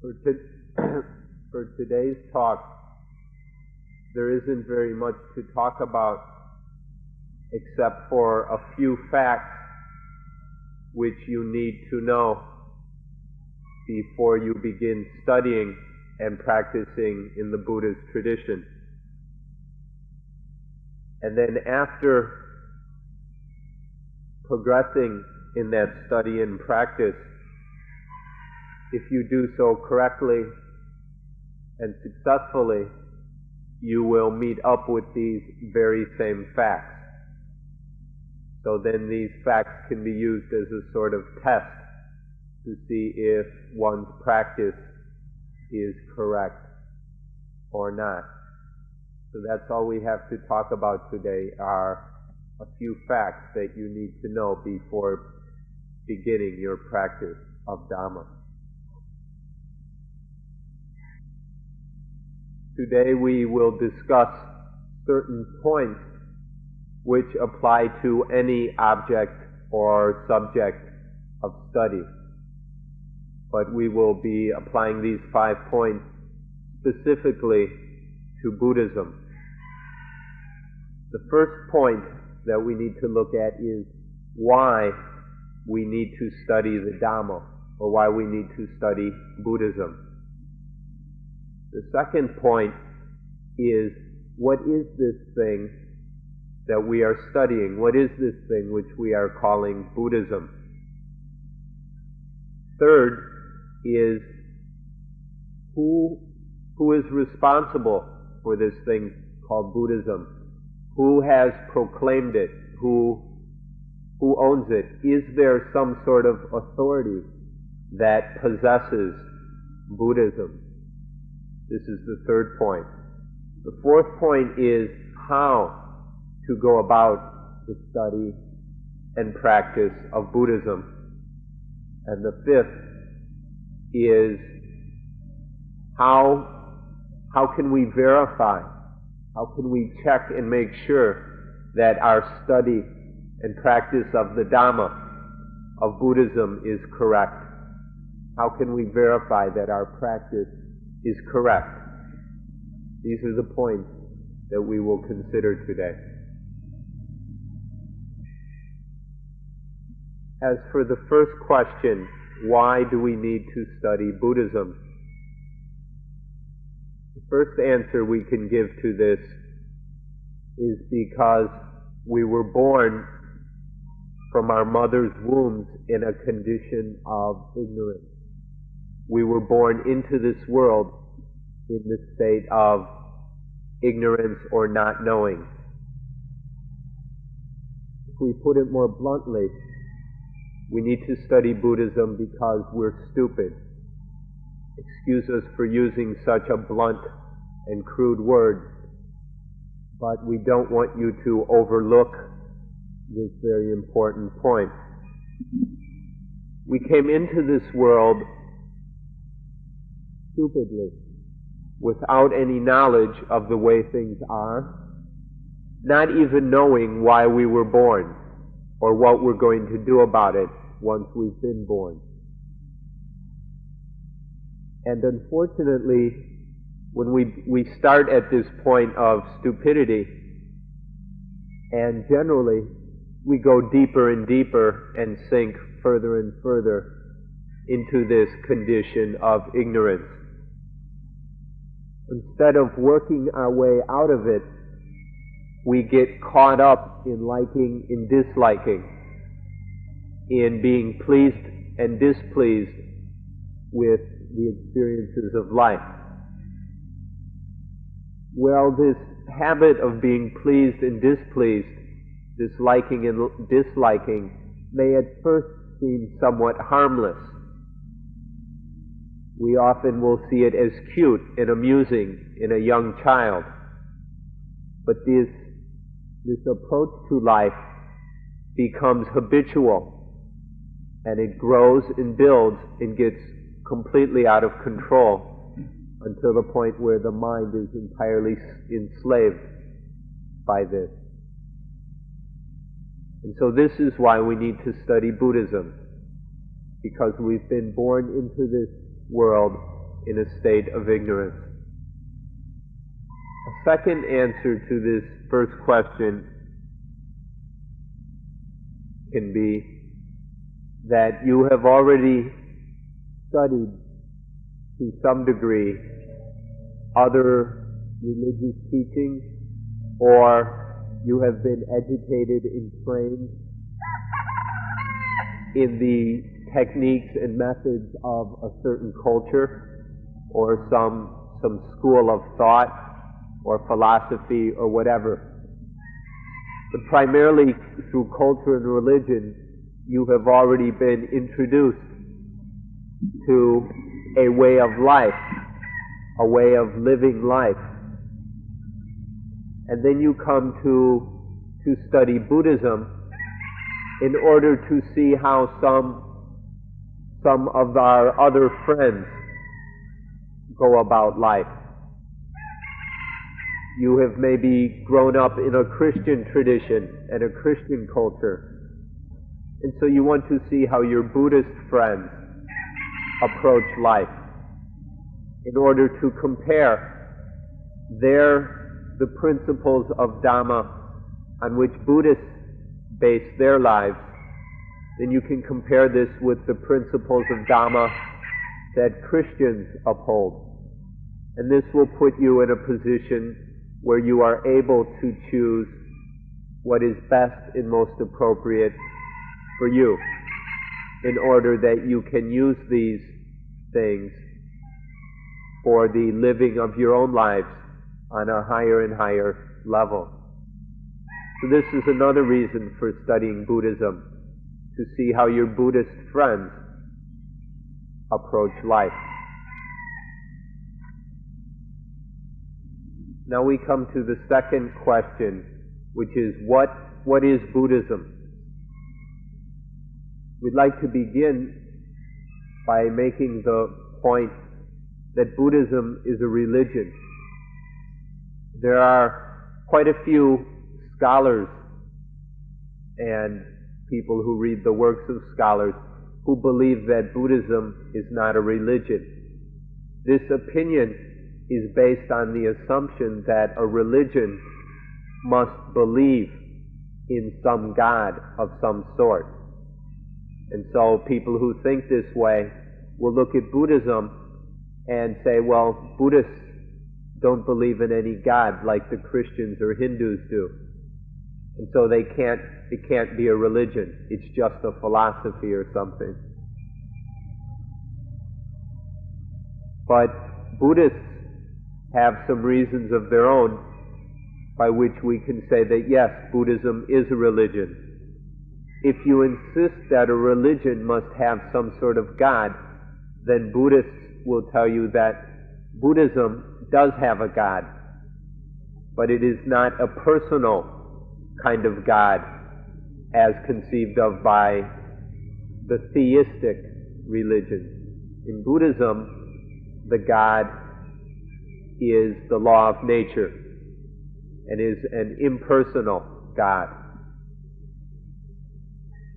For, for today's talk, there isn't very much to talk about except for a few facts which you need to know before you begin studying and practicing in the Buddhist tradition. And then after progressing in that study and practice, if you do so correctly and successfully, you will meet up with these very same facts. So then these facts can be used as a sort of test to see if one's practice is correct or not. So that's all we have to talk about today, are a few facts that you need to know before beginning your practice of Dhamma. Today we will discuss certain points which apply to any object or subject of study. But we will be applying these 5 points specifically to Buddhism. The first point that we need to look at is why we need to study the Dhamma, or why we need to study Buddhism. The second point is, what is this thing that we are studying? What is this thing which we are calling Buddhism? Third is, who is responsible for this thing called Buddhism? Who has proclaimed it? Who owns it? Is there some sort of authority that possesses Buddhism? This is the third point. The fourth point is how to go about the study and practice of Buddhism. And the fifth is how can we verify, how can we check and make sure that our study and practice of the Dhamma, of Buddhism, is correct? How can we verify that our practice is correct? These are the points that we will consider today. As for the first question, why do we need to study Buddhism? The first answer we can give to this is because we were born from our mother's wombs in a condition of ignorance. We were born into this world in the state of ignorance or not knowing. If we put it more bluntly, we need to study Buddhism because we're stupid. Excuse us for using such a blunt and crude word, but we don't want you to overlook this very important point. We came into this world stupidly, without any knowledge of the way things are, not even knowing why we were born, or what we're going to do about it once we've been born. And unfortunately, when we start at this point of stupidity, and generally we go deeper and deeper and sink further and further into this condition of ignorance. Instead of working our way out of it, we get caught up in liking and disliking, in being pleased and displeased with the experiences of life. Well, this habit of being pleased and displeased, this liking and disliking, may at first seem somewhat harmless. We often will see it as cute and amusing in a young child. But this approach to life becomes habitual, and it grows and builds and gets completely out of control until the point where the mind is entirely enslaved by this. And so this is why we need to study Buddhism, because we've been born into this world in a state of ignorance. A second answer to this first question can be that you have already studied to some degree other religious teachings, or you have been educated and trained in the techniques and methods of a certain culture or some school of thought or philosophy or whatever. But primarily through culture and religion, you have already been introduced to a way of life, a way of living life. And then you come to study Buddhism in order to see how some of our other friends go about life. You have maybe grown up in a Christian tradition and a Christian culture, and so you want to see how your Buddhist friends approach life in order to compare the principles of Dhamma on which Buddhists base their lives. Then you can compare this with the principles of Dhamma that Christians uphold. And this will put you in a position where you are able to choose what is best and most appropriate for you, in order that you can use these things for the living of your own lives on a higher and higher level. So this is another reason for studying Buddhism, to see how your Buddhist friends approach life. Now we come to the second question, which is what is Buddhism? We'd like to begin by making the point that Buddhism is a religion. There are quite a few scholars and people who read the works of scholars who believe that Buddhism is not a religion. This opinion is based on the assumption that a religion must believe in some God of some sort. And so people who think this way will look at Buddhism and say, well, Buddhists don't believe in any God like the Christians or Hindus do. And so it can't be a religion. It's just a philosophy or something. But Buddhists have some reasons of their own by which we can say that yes, Buddhism is a religion. If you insist that a religion must have some sort of God, then Buddhists will tell you that Buddhism does have a God, but it is not a personal kind of God as conceived of by the theistic religions. In Buddhism, the God is the law of nature and is an impersonal God.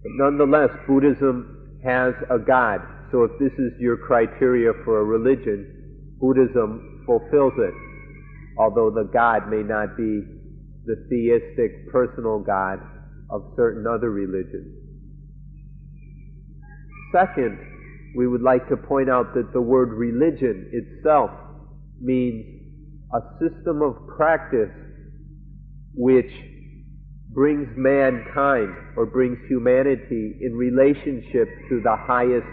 But nonetheless, Buddhism has a God. So if this is your criteria for a religion, Buddhism fulfills it, although the God may not be the theistic personal God of certain other religions. Second, we would like to point out that the word religion itself means a system of practice which brings mankind or brings humanity in relationship to the highest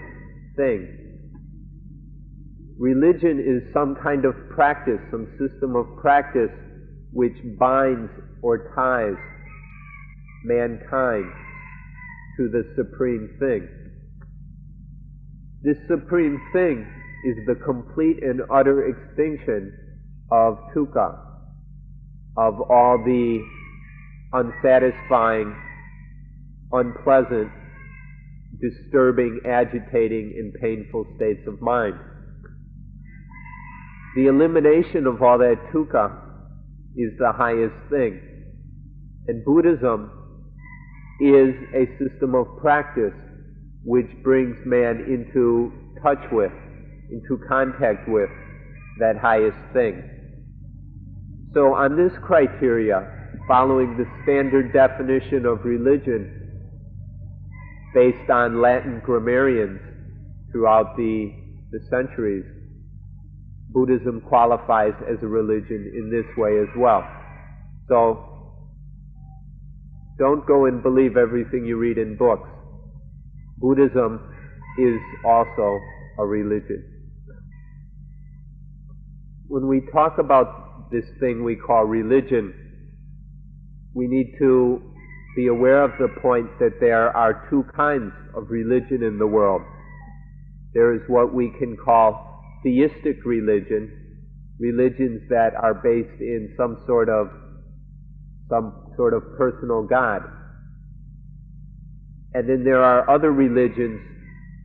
thing. Religion is some kind of practice, some system of practice which binds or ties mankind to the supreme thing. This supreme thing is the complete and utter extinction of dukkha, of all the unsatisfying, unpleasant, disturbing, agitating, and painful states of mind. The elimination of all that dukkha is the highest thing. And Buddhism is a system of practice which brings man into touch with into contact with that highest thing. So on this criteria, following the standard definition of religion based on Latin grammarians throughout the centuries, Buddhism qualifies as a religion in this way as well. So don't go and believe everything you read in books. Buddhism is also a religion. When we talk about this thing we call religion, we need to be aware of the point that there are two kinds of religion in the world. There is what we can call theistic religion, religions that are based in some sort of personal God. And then there are other religions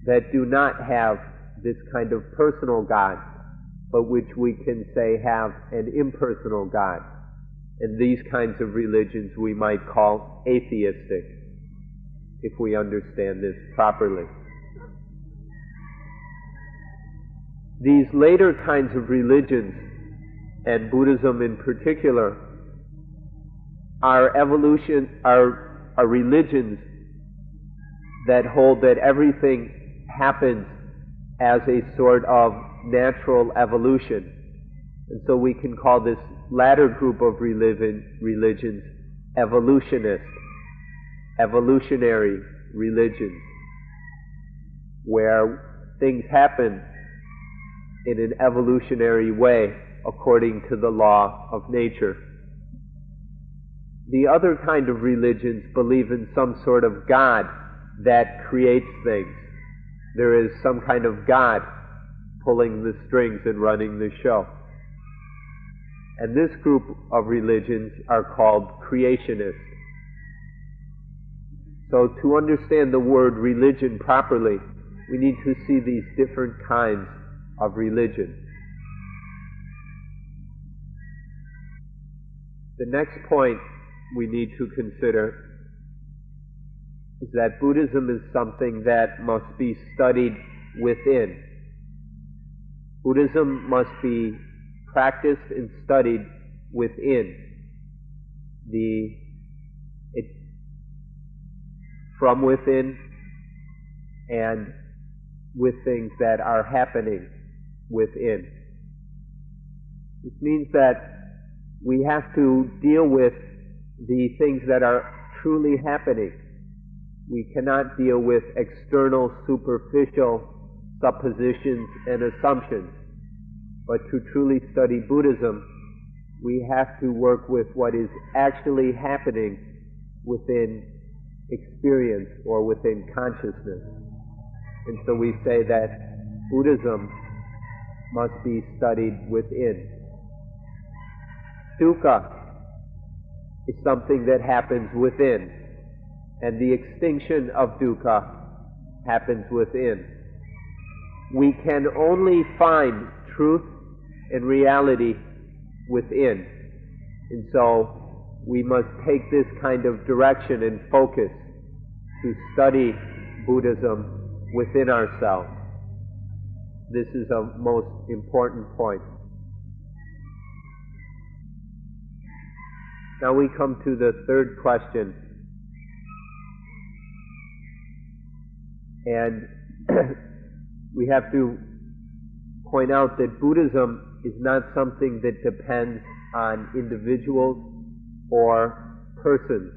that do not have this kind of personal God, but which we can say have an impersonal God. And these kinds of religions we might call atheistic, if we understand this properly. These later kinds of religions, and Buddhism in particular, are religions that hold that everything happens as a sort of natural evolution. And so we can call this latter group of religions evolutionary religions, where things happen in an evolutionary way according to the law of nature. The other kind of religions believe in some sort of God that creates things. There is some kind of God pulling the strings and running the show. And this group of religions are called creationists. So to understand the word religion properly, we need to see these different kinds of religion. The next point we need to consider is that Buddhism is something that must be studied within. Buddhism must be practiced and studied within from within and with things that are happening within. This means that we have to deal with the things that are truly happening. We cannot deal with external, superficial suppositions and assumptions. But to truly study Buddhism, we have to work with what is actually happening within experience or within consciousness. And so we say that Buddhism must be studied within. Dukkha is something that happens within, and the extinction of dukkha happens within. We can only find truth and reality within. And so we must take this kind of direction and focus to study Buddhism within ourselves. This is a most important point. Now we come to the third question. And we have to point out that Buddhism is not something that depends on individuals or persons.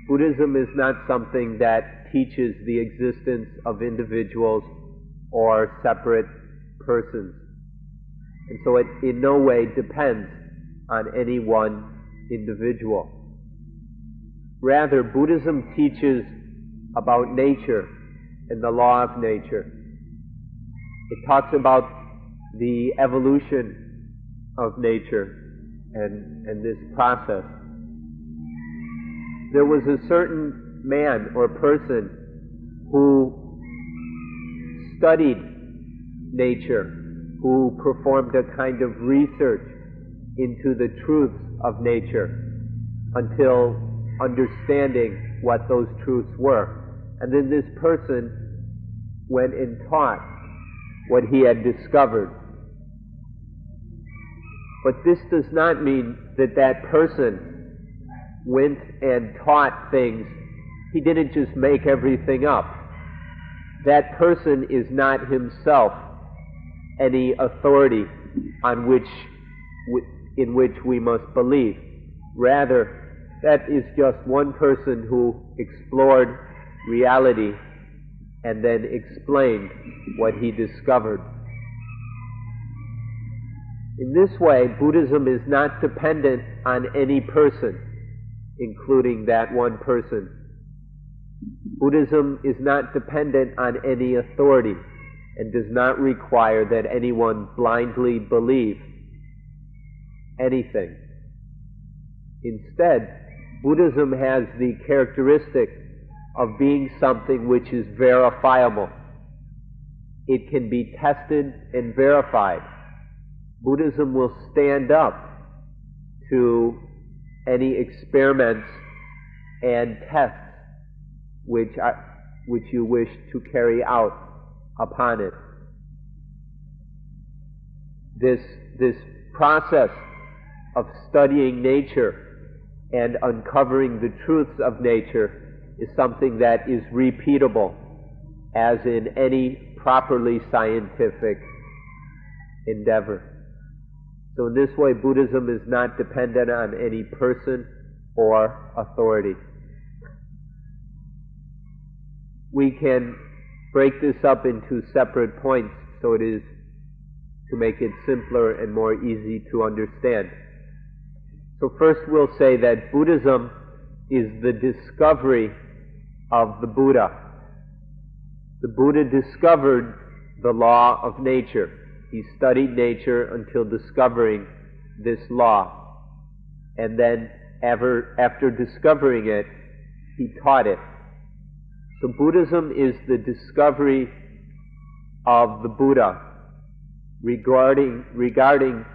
Buddhism is not something that teaches the existence of individuals or separate persons. And so it in no way depends on any one individual. Rather, Buddhism teaches about nature and the law of nature. It talks about the evolution of nature and this process. There was a certain man or person who studied nature, who performed a kind of research into the truths of nature until understanding what those truths were. And then this person went and taught what he had discovered. But this does not mean that that person went and taught things. He didn't just make everything up. That person is not himself any authority on in which we must believe. Rather, that is just one person who explored reality and then explained what he discovered. In this way, Buddhism is not dependent on any person, including that one person. Buddhism is not dependent on any authority and does not require that anyone blindly believe anything. Instead, Buddhism has the characteristic of being something which is verifiable. It can be tested and verified. Buddhism will stand up to any experiments and tests which you wish to carry out upon it. This process of studying nature and uncovering the truths of nature is something that is repeatable, as in any properly scientific endeavor. So in this way, Buddhism is not dependent on any person or authority. We can break this up into separate points so it is to make it simpler and more easy to understand. So first we'll say that Buddhism is the discovery of the Buddha. The Buddha discovered the law of nature. He studied nature until discovering this law. And then after discovering it, he taught it. So Buddhism is the discovery of the Buddha regarding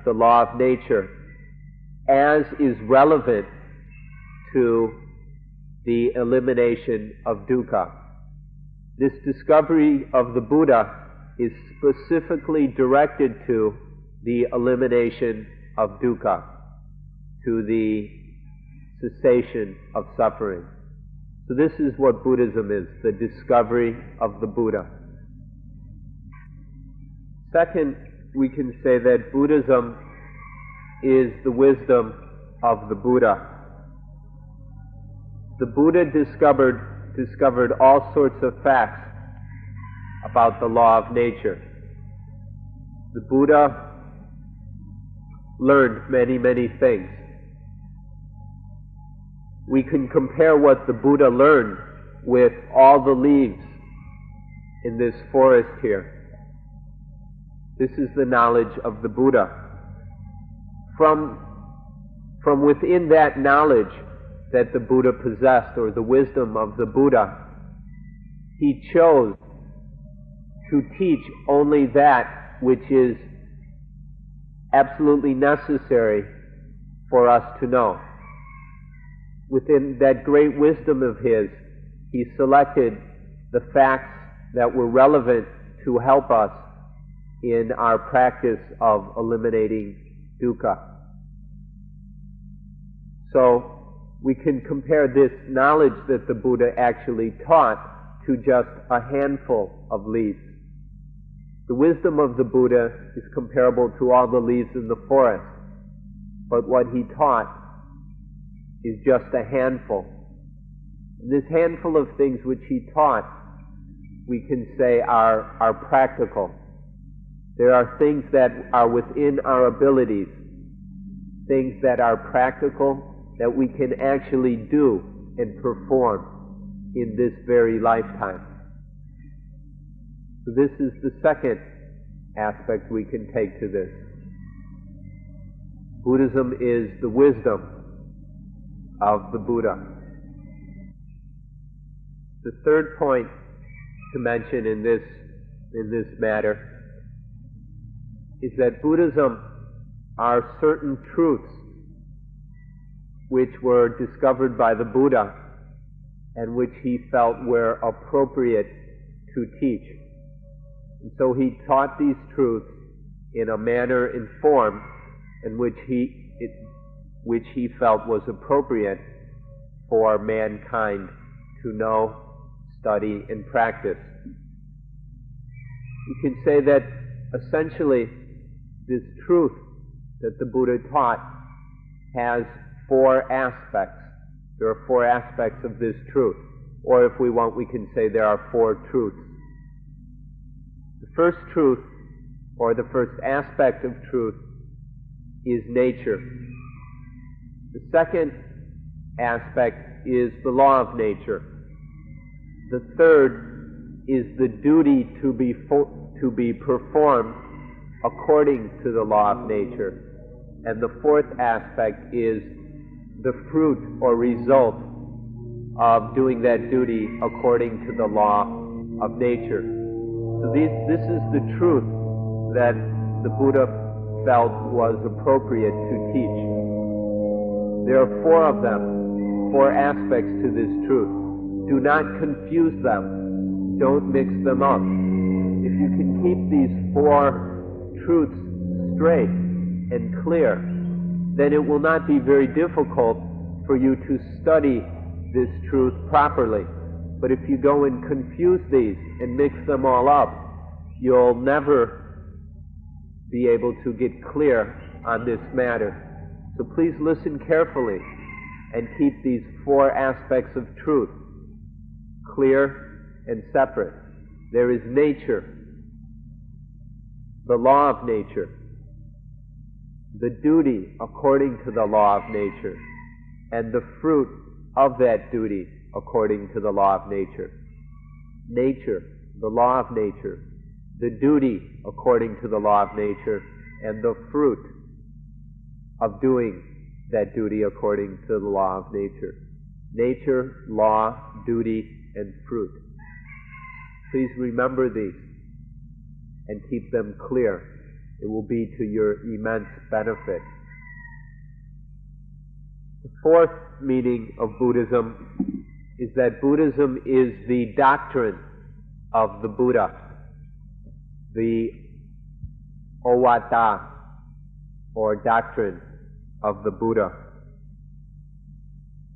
the law of nature as is relevant to the elimination of dukkha. This discovery of the Buddha is specifically directed to the elimination of dukkha, to the cessation of suffering. So this is what Buddhism is, the discovery of the Buddha. Second, we can say that Buddhism is the wisdom of the Buddha. The Buddha discovered all sorts of facts about the law of nature. The Buddha learned many, many things. We can compare what the Buddha learned with all the leaves in this forest here. This is the knowledge of the Buddha. From within that knowledge that the Buddha possessed, or the wisdom of the Buddha, he chose to teach only that which is absolutely necessary for us to know. Within that great wisdom of his, he selected the facts that were relevant to help us in our practice of eliminating dukkha. So we can compare this knowledge that the Buddha actually taught to just a handful of leaves. The wisdom of the Buddha is comparable to all the leaves in the forest, but what he taught is just a handful. And this handful of things which he taught, we can say are practical. There are things that are within our abilities, things that are practical, that we can actually do and perform in this very lifetime. So this is the second aspect we can take to this. Buddhism is the wisdom of the Buddha. The third point to mention in this matter is that Buddhism are certain truths which were discovered by the Buddha and which he felt were appropriate to teach. And so he taught these truths in a manner and form in which he felt was appropriate for mankind to know, study, and practice. You can say that essentially this truth that the Buddha taught has four aspects. There are four aspects of this truth. Or if we want, we can say there are four truths. The first truth, or the first aspect of truth, is nature. The second aspect is the law of nature. The third is the duty to be performed according to the law of nature. And the fourth aspect is the fruit or result of doing that duty according to the law of nature. So this is the truth that the Buddha felt was appropriate to teach. There are four of them, four aspects to this truth. Do not confuse them. Don't mix them up. If you can keep these four truths straight and clear, then it will not be very difficult for you to study this truth properly. But if you go and confuse these and mix them all up, you'll never be able to get clear on this matter. So please listen carefully and keep these four aspects of truth clear and separate. There is nature, the law of nature, the duty according to the law of nature, and the fruit of that duty according to the law of nature. Nature, the law of nature, the duty according to the law of nature, and the fruit of doing that duty according to the law of nature. Nature, law, duty, and fruit. Please remember these and keep them clear. It will be to your immense benefit. The fourth meaning of Buddhism is that Buddhism is the doctrine of the Buddha, the Ovada, or doctrine of the Buddha.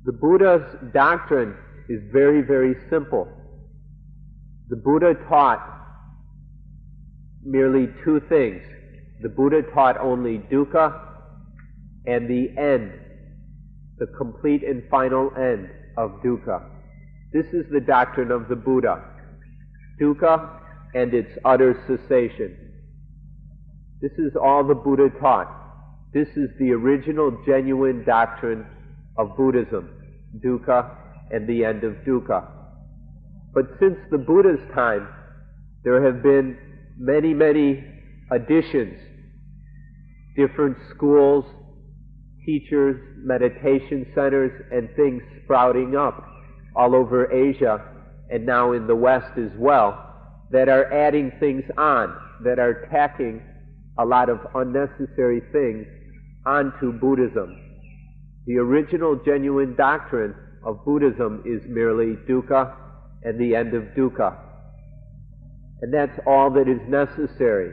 The Buddha's doctrine is very, very simple. The Buddha taught merely two things. The Buddha taught only dukkha and the end, the complete and final end of dukkha. This is the doctrine of the Buddha, dukkha and its utter cessation. This is all the Buddha taught. This is the original, genuine doctrine of Buddhism, dukkha and the end of dukkha. But since the Buddha's time, there have been many, many additions, different schools, teachers, meditation centers, and things sprouting up all over Asia and now in the West as well, that are adding things on, that are tacking a lot of unnecessary things onto Buddhism. The original genuine doctrine of Buddhism is merely dukkha and the end of dukkha. And that's all that is necessary.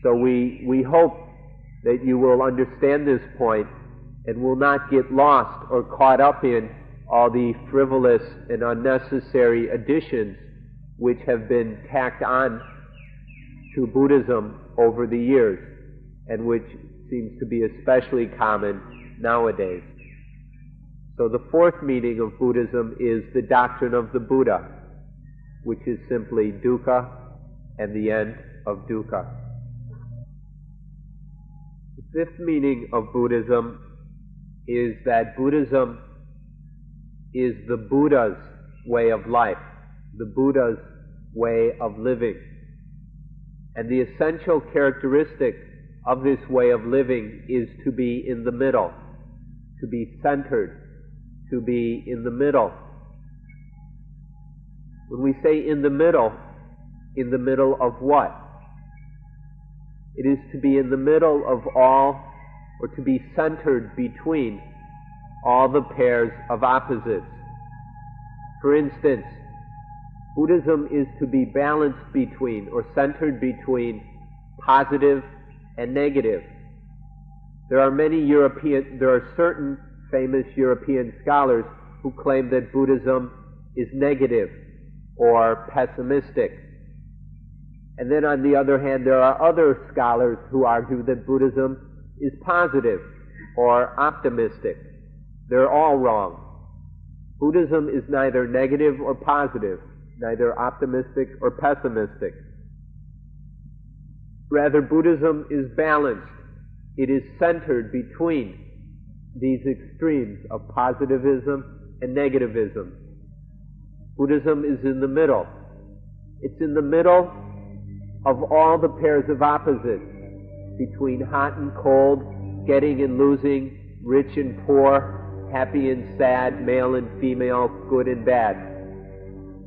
So we hope that you will understand this point and will not get lost or caught up in all the frivolous and unnecessary additions which have been tacked on to Buddhism over the years, and which seems to be especially common nowadays. So the fourth meaning of Buddhism is the doctrine of the Buddha, which is simply dukkha and the end of dukkha. The fifth meaning of Buddhism is that Buddhism is the Buddha's way of life, the Buddha's way of living. And the essential characteristic of this way of living is to be in the middle, to be centered, to be in the middle. When we say in the middle of what? It is to be in the middle of all, or to be centered between all the pairs of opposites. For instance, Buddhism is to be balanced between, or centered between, positive and negative. There are certain famous European scholars who claim that Buddhism is negative or pessimistic. And then on the other hand, there are other scholars who argue that Buddhism is positive or optimistic. They're all wrong. Buddhism is neither negative or positive, neither optimistic or pessimistic. Rather, Buddhism is balanced. It is centered between these extremes of positivism and negativism. Buddhism is in the middle. It's in the middle of all the pairs of opposites between hot and cold, getting and losing, rich and poor, happy and sad, male and female, good and bad.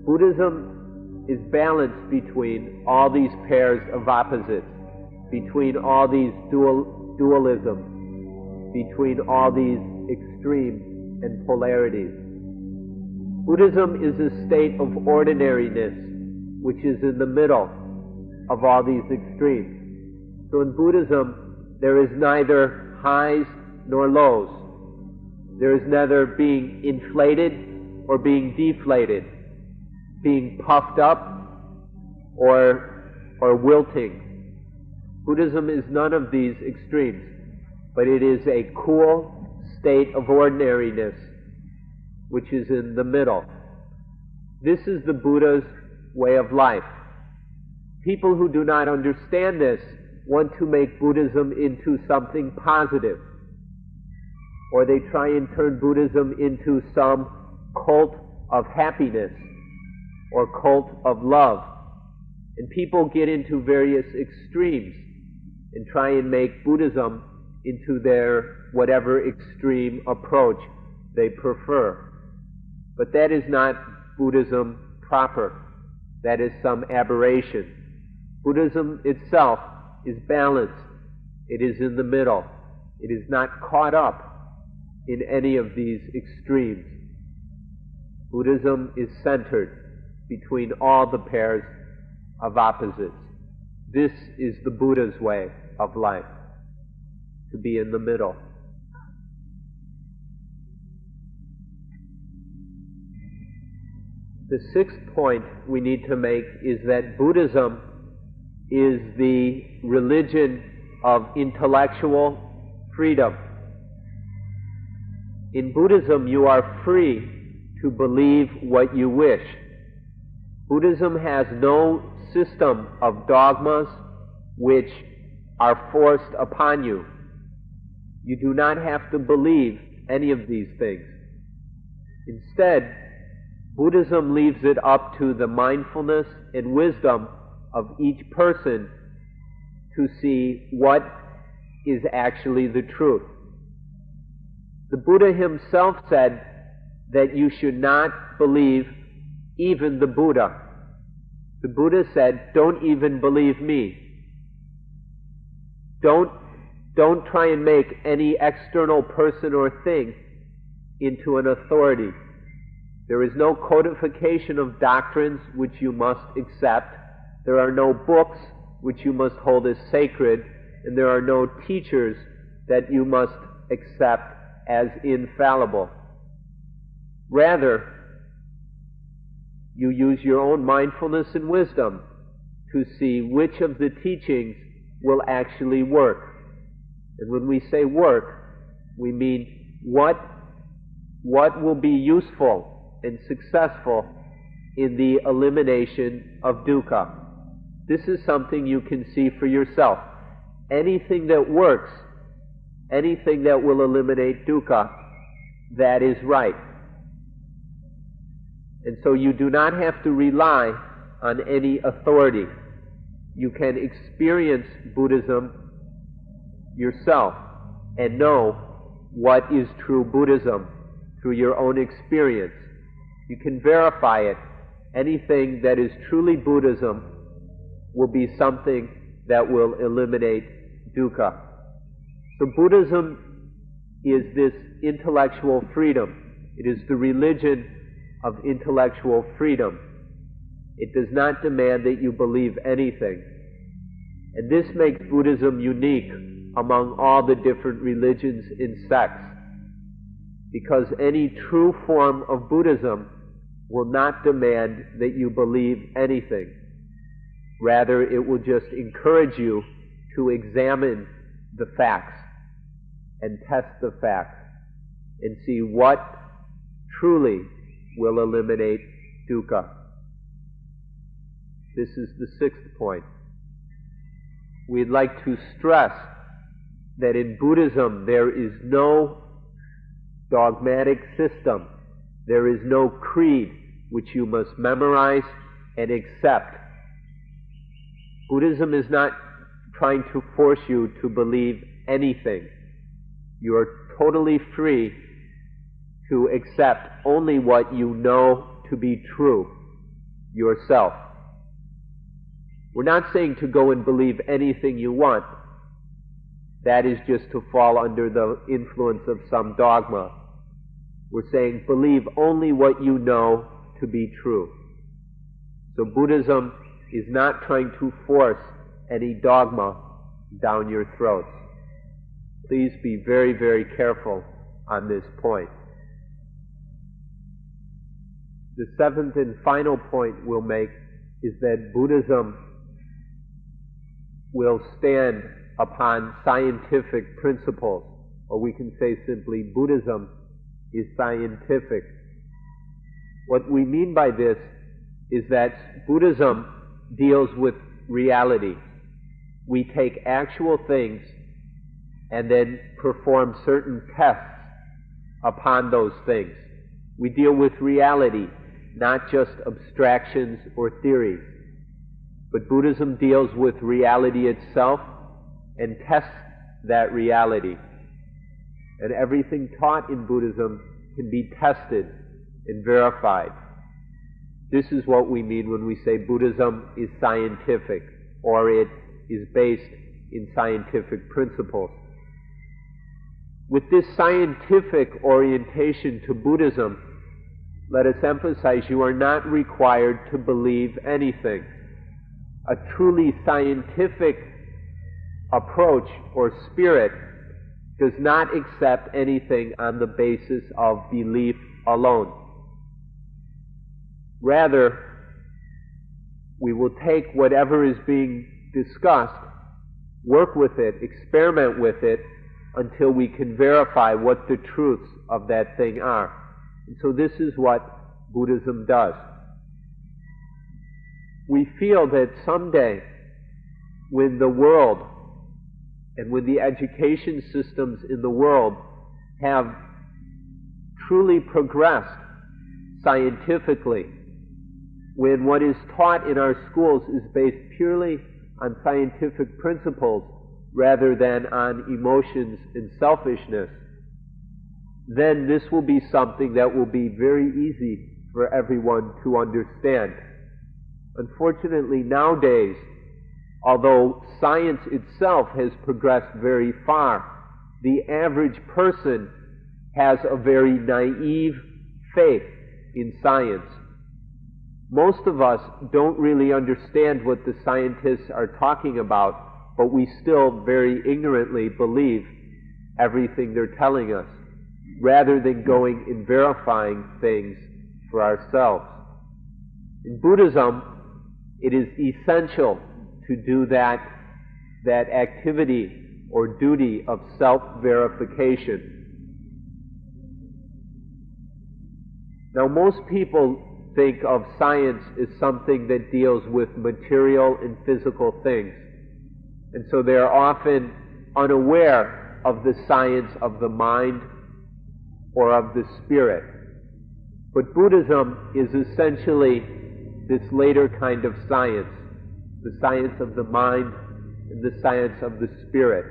Buddhism is balanced between all these pairs of opposites, between all these dualisms, between all these extremes and polarities. Buddhism is a state of ordinariness, which is in the middle of all these extremes. So in Buddhism, there is neither highs nor lows. There is neither being inflated or being deflated, being puffed up or wilting. Buddhism is none of these extremes, but it is a cool state of ordinariness, which is in the middle. This is the Buddha's way of life. People who do not understand this want to make Buddhism into something positive, or they try and turn Buddhism into some cult of happiness or cult of love. And people get into various extremes and try and make Buddhism into their whatever extreme approach they prefer. But that is not Buddhism proper. That is some aberration. Buddhism itself is balanced. It is in the middle. It is not caught up in any of these extremes. Buddhism is centered between all the pairs of opposites. This is the Buddha's way of life, to be in the middle. The sixth point we need to make is that Buddhism is the religion of intellectual freedom. In Buddhism, you are free to believe what you wish. Buddhism has no system of dogmas which are forced upon you. You do not have to believe any of these things. Instead, Buddhism leaves it up to the mindfulness and wisdom of each person to see what is actually the truth. The Buddha himself said that you should not believe even the Buddha. The Buddha said, don't even believe me. Don't try and make any external person or thing into an authority. There is no codification of doctrines which you must accept. There are no books which you must hold as sacred, and there are no teachers that you must accept as infallible. Rather, you use your own mindfulness and wisdom to see which of the teachings will actually work. And when we say work, we mean what will be useful and successful in the elimination of dukkha. This is something you can see for yourself. Anything that works, anything that will eliminate dukkha, that is right. And so you do not have to rely on any authority. You can experience Buddhism yourself and know what is true Buddhism through your own experience. You can verify it. Anything that is truly Buddhism will be something that will eliminate dukkha. So Buddhism is this intellectual freedom. It is the religion of intellectual freedom. It does not demand that you believe anything. And this makes Buddhism unique among all the different religions and sects, because any true form of Buddhism will not demand that you believe anything. Rather, it will just encourage you to examine the facts and test the facts and see what truly will eliminate dukkha. This is the sixth point. We'd like to stress that in Buddhism there is no dogmatic system. There is no creed which you must memorize and accept. Buddhism is not trying to force you to believe anything. You are totally free to accept only what you know to be true yourself. We're not saying to go and believe anything you want. That is just to fall under the influence of some dogma. We're saying believe only what you know to be true. So Buddhism is not trying to force any dogma down your throats. Please be very, very careful on this point. The seventh and final point we'll make is that Buddhism will stand upon scientific principles, or we can say simply Buddhism is scientific. What we mean by this is that Buddhism deals with reality. We take actual things and then perform certain tests upon those things. We deal with reality, not just abstractions or theories. But Buddhism deals with reality itself and tests that reality. And everything taught in Buddhism can be tested and verified. This is what we mean when we say Buddhism is scientific, or it is based in scientific principles. With this scientific orientation to Buddhism, let us emphasize you are not required to believe anything. A truly scientific approach or spirit does not accept anything on the basis of belief alone. Rather, we will take whatever is being discussed, work with it, experiment with it, until we can verify what the truths of that thing are. And so this is what Buddhism does. We feel that someday, when the world and when the education systems in the world have truly progressed scientifically, when what is taught in our schools is based purely on scientific principles rather than on emotions and selfishness, then this will be something that will be very easy for everyone to understand. Unfortunately, nowadays, although science itself has progressed very far, the average person has a very naive faith in science. Most of us don't really understand what the scientists are talking about, but we still very ignorantly believe everything they're telling us, rather than going and verifying things for ourselves. In Buddhism, it is essential to do that activity or duty of self-verification. Now, most people think of science as something that deals with material and physical things, and so they are often unaware of the science of the mind or of the spirit. But Buddhism is essentially this later kind of science, the science of the mind and the science of the spirit.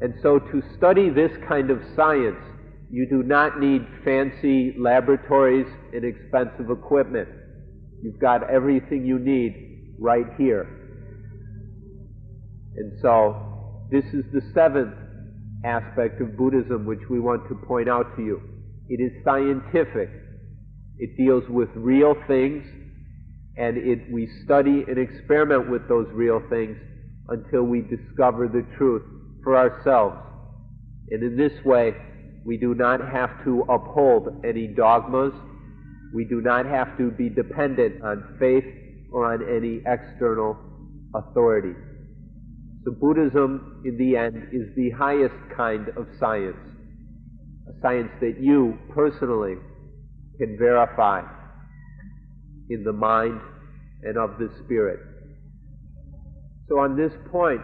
And so to study this kind of science, you do not need fancy laboratories and expensive equipment. You've got everything you need right here. And so this is the seventh aspect of Buddhism which we want to point out to you. It is scientific. It deals with real things, and we study and experiment with those real things until we discover the truth for ourselves. And in this way, we do not have to uphold any dogmas. We do not have to be dependent on faith or on any external authority. So Buddhism, in the end, is the highest kind of science, a science that you personally can verify in the mind and of the spirit. So on this point,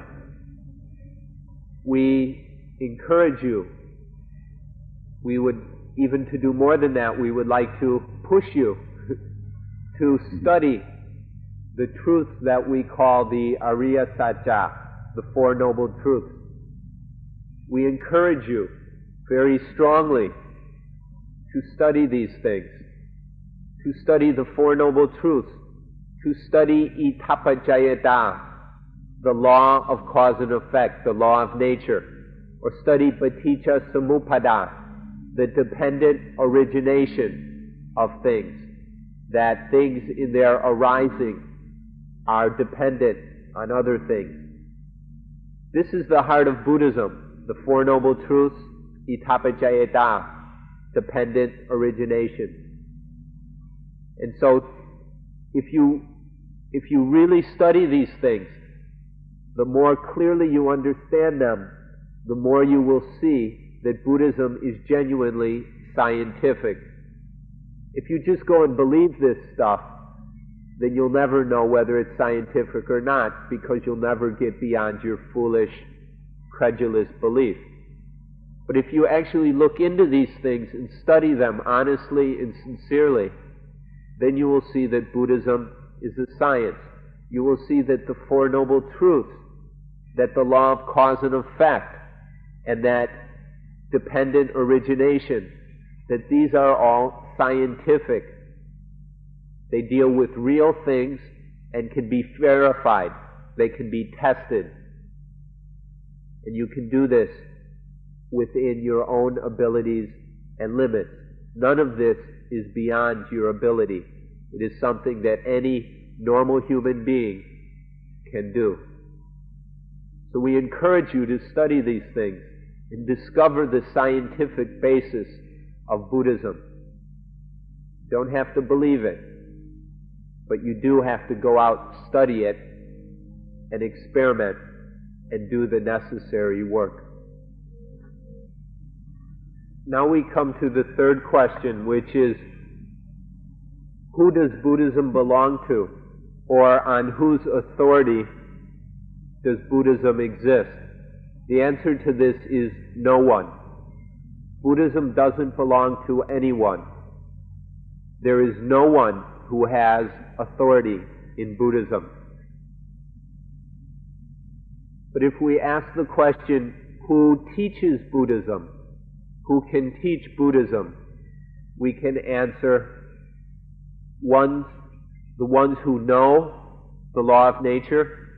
we encourage you. We would, even to do more than that, we would like to push you to study the truths that we call the Ariya Satya, the Four Noble Truths. We encourage you very strongly to study these things, to study the Four Noble Truths, to study Itapajayata, the law of cause and effect, the law of nature, or study Paticca Samuppada, the dependent origination of things, that things in their arising are dependent on other things. This is the heart of Buddhism, the Four Noble Truths, Itapajayata, dependent origination. And so, if you really study these things, the more clearly you understand them, the more you will see that Buddhism is genuinely scientific. If you just go and believe this stuff, then you'll never know whether it's scientific or not, because you'll never get beyond your foolish, credulous belief. But if you actually look into these things and study them honestly and sincerely, then you will see that Buddhism is a science. You will see that the Four Noble Truths, that the law of cause and effect, and that dependent origination, that these are all scientific. They deal with real things and can be verified. They can be tested. And you can do this within your own abilities and limits. None of this is beyond your ability. It is something that any normal human being can do. So we encourage you to study these things and discover the scientific basis of Buddhism. You don't have to believe it, but you do have to go out, study it, and experiment and do the necessary work. Now we come to the third question, which is, who does Buddhism belong to? Or on whose authority does Buddhism exist? The answer to this is no one. Buddhism doesn't belong to anyone. There is no one who has authority in Buddhism. But if we ask the question, who teaches Buddhism? Who can teach Buddhism? We can answer, the ones who know the law of nature,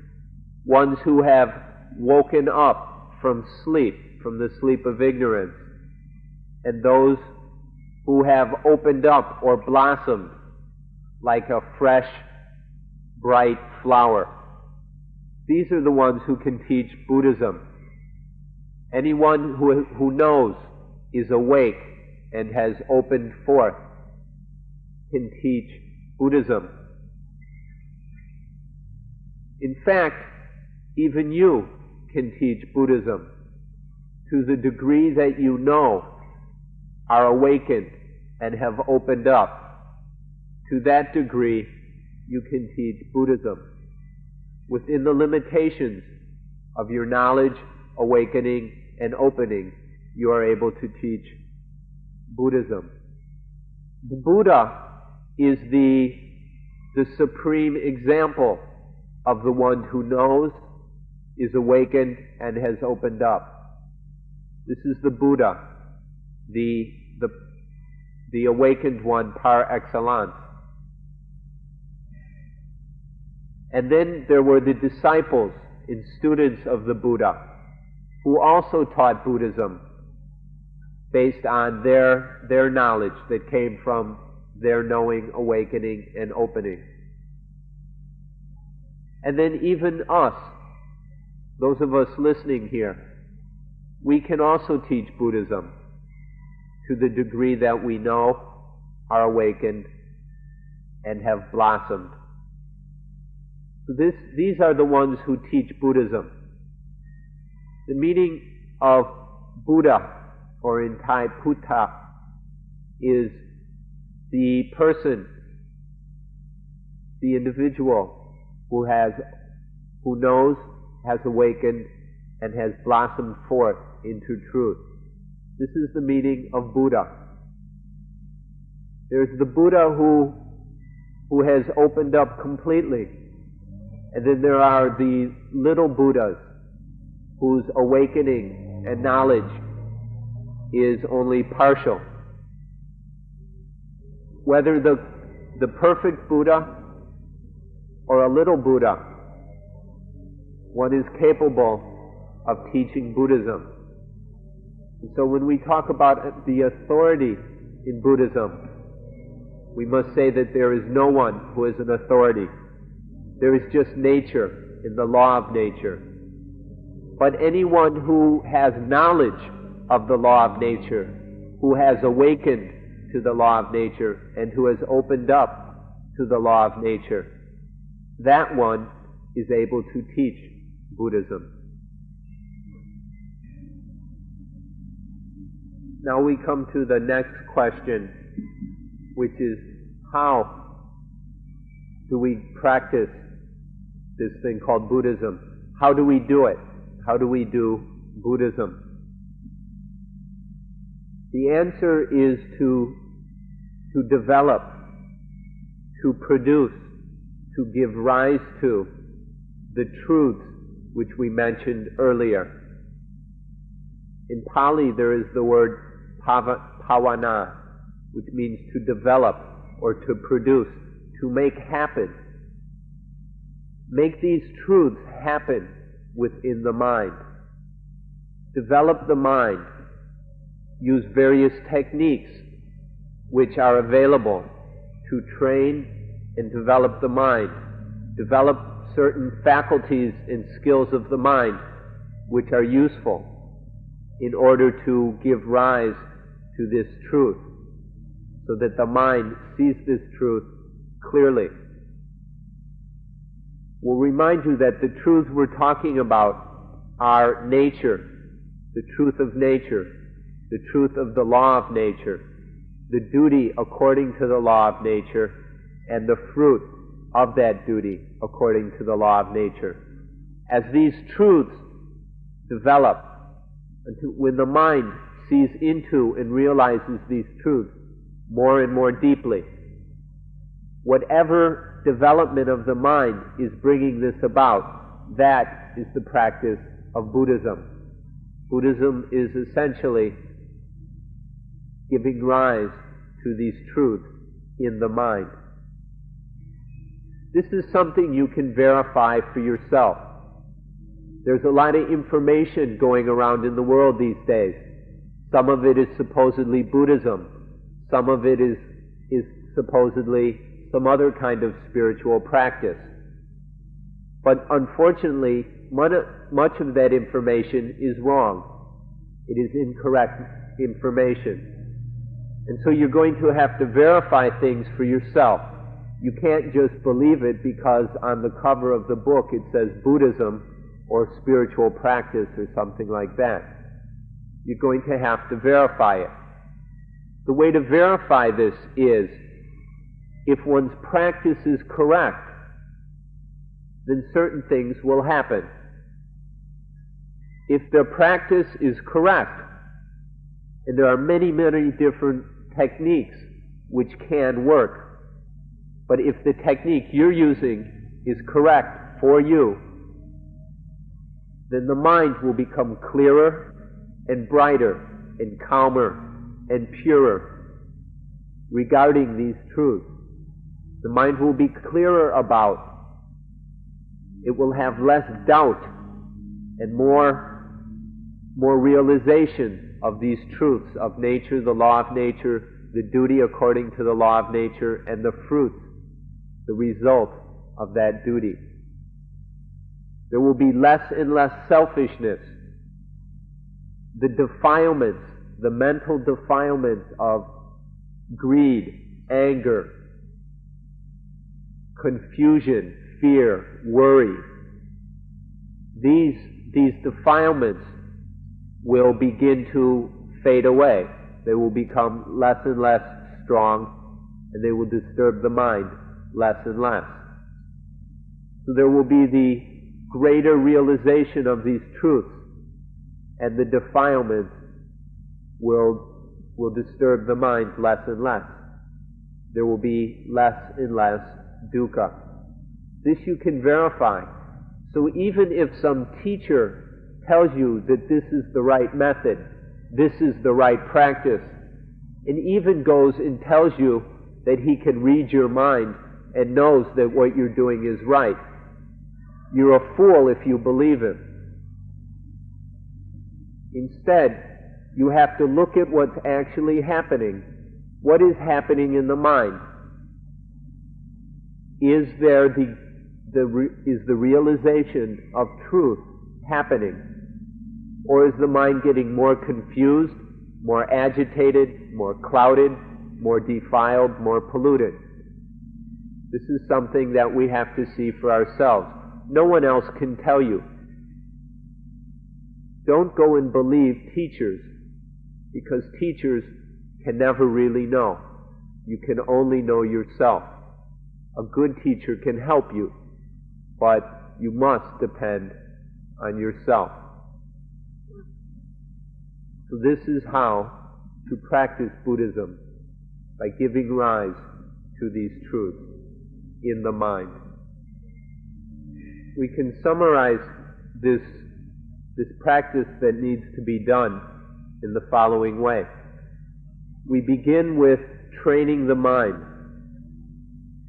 ones who have woken up from sleep, from the sleep of ignorance, and those who have opened up or blossomed like a fresh, bright flower. These are the ones who can teach Buddhism. Anyone who knows, is awake, and has opened forth can teach Buddhism. In fact, even you can teach Buddhism to the degree that you know, are awakened, and have opened up. To that degree, you can teach Buddhism. Within the limitations of your knowledge, awakening, and opening, you are able to teach Buddhism. The Buddha is the supreme example of the one who knows, is awakened, and has opened up. This is the Buddha, the awakened one par excellence. And then there were the disciples and students of the Buddha who also taught Buddhism based on their knowledge that came from their knowing, awakening, and opening. And then even us, those of us listening here, we can also teach Buddhism to the degree that we know, are awakened, and have blossomed. So these are the ones who teach Buddhism. The meaning of Buddha, or in Thai, Buddha, is the person, the individual who knows, has awakened, and has blossomed forth into truth. This is the meaning of Buddha. There's the Buddha who has opened up completely. And then there are the little Buddhas whose awakening and knowledge is only partial. Whether the perfect Buddha or a little Buddha, one is capable of teaching Buddhism. And so when we talk about the authority in Buddhism, we must say that there is no one who is an authority. There is just nature in the law of nature. But anyone who has knowledge of the law of nature, who has awakened to the law of nature, and who has opened up to the law of nature, that one is able to teach Buddhism. Now we come to the next question, which is, how do we practice this thing called Buddhism? How do we do it? How do we do Buddhism? The answer is to develop, to produce, to give rise to the truths which we mentioned earlier. In Pali there is the word pavana, which means to develop or to produce, to make happen. Make these truths happen within the mind. Develop the mind. Use various techniques which are available to train and develop the mind. Develop certain faculties and skills of the mind which are useful in order to give rise to this truth, so that the mind sees this truth clearly. We'll remind you that the truths we're talking about are nature, the truth of nature, the truth of the law of nature, the duty according to the law of nature, and the fruit of that duty according to the law of nature. As these truths develop, when the mind sees into and realizes these truths more and more deeply, whatever development of the mind is bringing this about, that is the practice of Buddhism. Buddhism is essentially giving rise to these truths in the mind. This is something you can verify for yourself. There's a lot of information going around in the world these days. Some of it is supposedly Buddhism. Some of it is supposedly some other kind of spiritual practice. But unfortunately, much of that information is wrong. It is incorrect information. And so you're going to have to verify things for yourself. You can't just believe it because on the cover of the book it says Buddhism or spiritual practice or something like that. You're going to have to verify it. The way to verify this is, if one's practice is correct, then certain things will happen. If their practice is correct, and there are many, many different techniques which can work, but if the technique you're using is correct for you, then the mind will become clearer and brighter and calmer and purer regarding these truths. The mind will be clearer about, it will have less doubt and more realization of these truths of nature, the law of nature, the duty according to the law of nature, and the fruits, the result of that duty. There will be less and less selfishness. The defilements, the mental defilements of greed, anger, confusion, fear, worry, these defilements will begin to fade away. They will become less and less strong, and they will disturb the mind less and less. So there will be the greater realization of these truths, and the defilements will disturb the mind less and less. There will be less and less dukkha. This you can verify. So even if some teacher tells you that this is the right method, this is the right practice, and even goes and tells you that he can read your mind and knows that what you're doing is right, you're a fool if you believe him. Instead, you have to look at what's actually happening. What is happening in the mind? Is there is the realization of truth happening? Or is the mind getting more confused, more agitated, more clouded, more defiled, more polluted? This is something that we have to see for ourselves. No one else can tell you. Don't go and believe teachers, because teachers can never really know. You can only know yourself. A good teacher can help you, but you must depend on yourself. So this is how to practice Buddhism, by giving rise to these truths in the mind. We can summarize this practice that needs to be done in the following way. We begin with training the mind.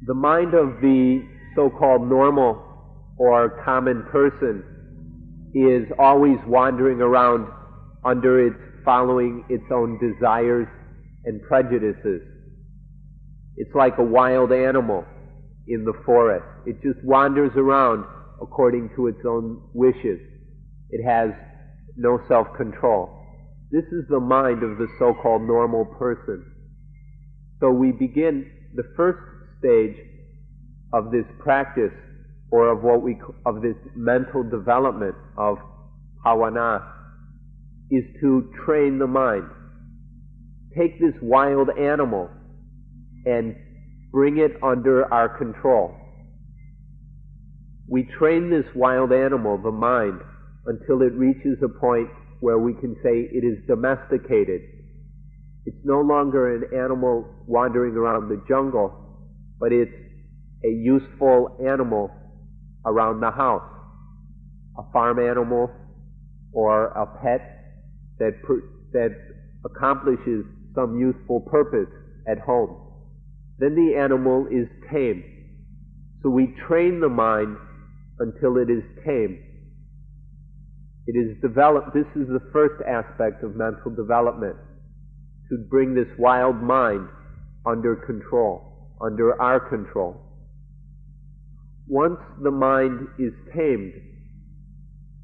The mind of the so-called normal or common person is always wandering around under following its own desires and prejudices. It's like a wild animal in the forest. It just wanders around according to its own wishes. It has no self-control. This is the mind of the so-called normal person. So we begin the first stage of this practice, or of this mental development of bhavana, is to train the mind. Take this wild animal and bring it under our control. We train this wild animal, the mind, until it reaches a point where we can say it is domesticated. It's no longer an animal wandering around the jungle, but it's a useful animal around the house, a farm animal or a pet that accomplishes some useful purpose at home. Then the animal is tamed. So we train the mind until it is tamed. It is developed. This is the first aspect of mental development, to bring this wild mind under control, under our control. Once the mind is tamed,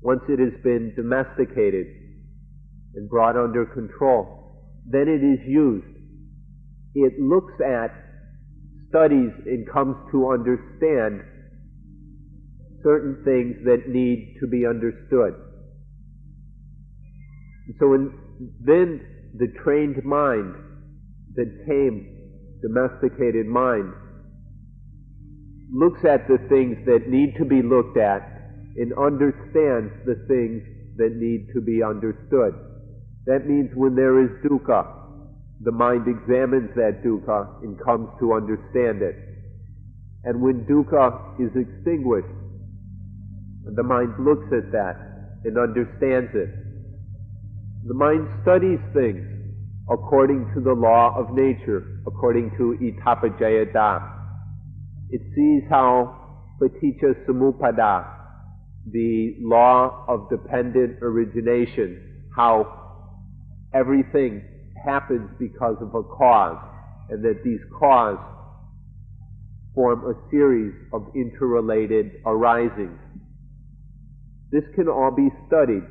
once it has been domesticated and brought under control, then it is used. It looks at, studies, and comes to understand certain things that need to be understood. So then the trained mind, the tamed, domesticated mind, looks at the things that need to be looked at and understands the things that need to be understood. That means when there is dukkha, the mind examines that dukkha and comes to understand it. And when dukkha is extinguished, the mind looks at that and understands it. The mind studies things according to the law of nature, according to itapajayata. It sees how paticca samuppada, the law of dependent origination, how everything happens because of a cause, and that these causes form a series of interrelated arisings. This can all be studied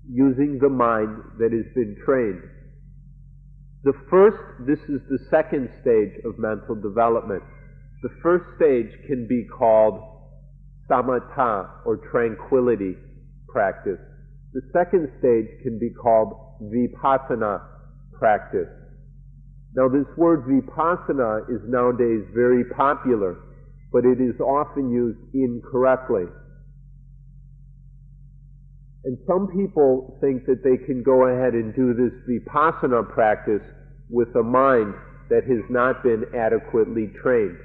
using the mind that has been trained. This is the second stage of mental development. The first stage can be called samatha, or tranquility practice. The second stage can be called vipassana practice. Now, this word vipassana is nowadays very popular, but it is often used incorrectly. And some people think that they can go ahead and do this vipassana practice with a mind that has not been adequately trained.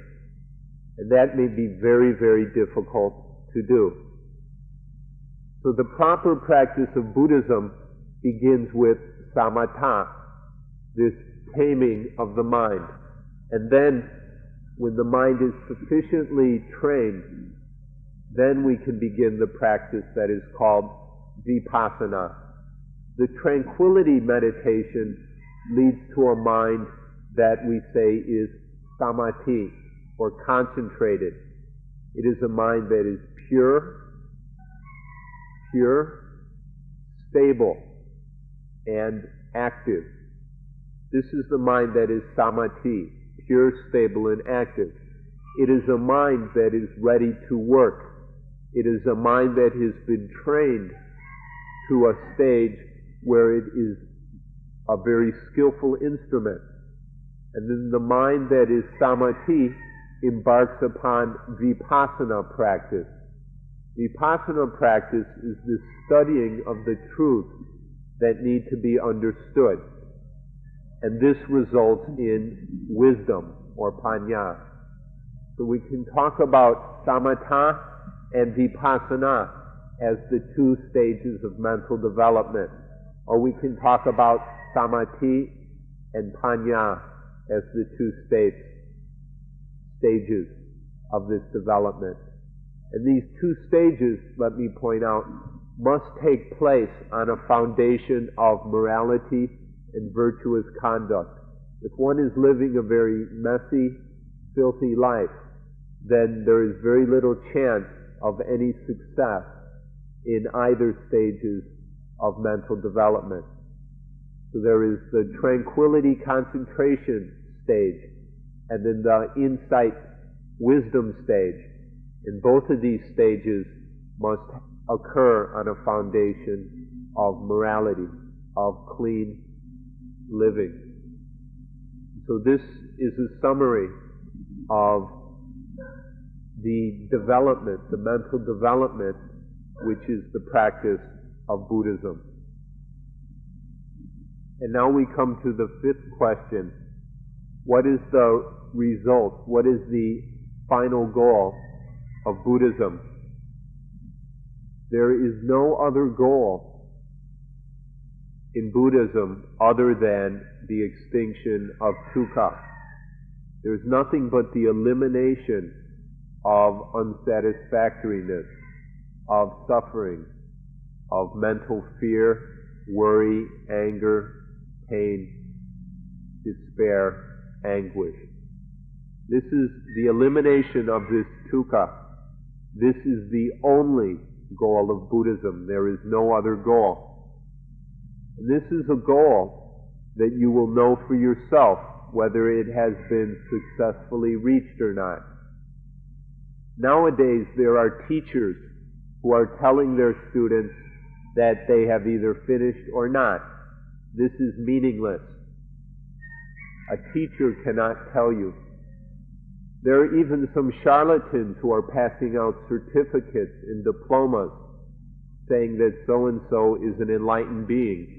And that may be very, very difficult to do. So the proper practice of Buddhism begins with samatha, this taming of the mind. And then, when the mind is sufficiently trained, then we can begin the practice that is called vipassana. The tranquility meditation leads to a mind that we say is samadhi, or concentrated. It is a mind that is pure, stable, and active. This is the mind that is samadhi, pure, stable, and active. It is a mind that is ready to work. It is a mind that has been trained to a stage where it is a very skillful instrument. And then the mind that is samadhi embarks upon vipassana practice. Vipassana practice is the studying of the truths that need to be understood. And this results in wisdom, or panya. So we can talk about samatha and vipassana as the two stages of mental development. Or we can talk about samadhi and panya as the two stages of this development. And these two stages, let me point out, must take place on a foundation of morality and virtuous conduct. If one is living a very messy, filthy life, then there is very little chance of any success in either stages of mental development. So there is the tranquility concentration stage, and then the insight wisdom stage. And both of these stages must occur on a foundation of morality, of clean living. So this is a summary of the development, the mental development, which is the practice of Buddhism. And now we come to the fifth question. What is the result? What is the final goal of Buddhism? There is no other goal in Buddhism other than the extinction of dukkha. There's nothing but the elimination of unsatisfactoriness, of suffering, of mental fear, worry, anger, pain, despair, anguish. This is the elimination of this dukkha. This is the only goal of Buddhism. There is no other goal. And this is a goal that you will know for yourself whether it has been successfully reached or not. Nowadays, there are teachers who are telling their students that they have either finished or not. This is meaningless. A teacher cannot tell you. There are even some charlatans who are passing out certificates and diplomas saying that so-and-so is an enlightened being.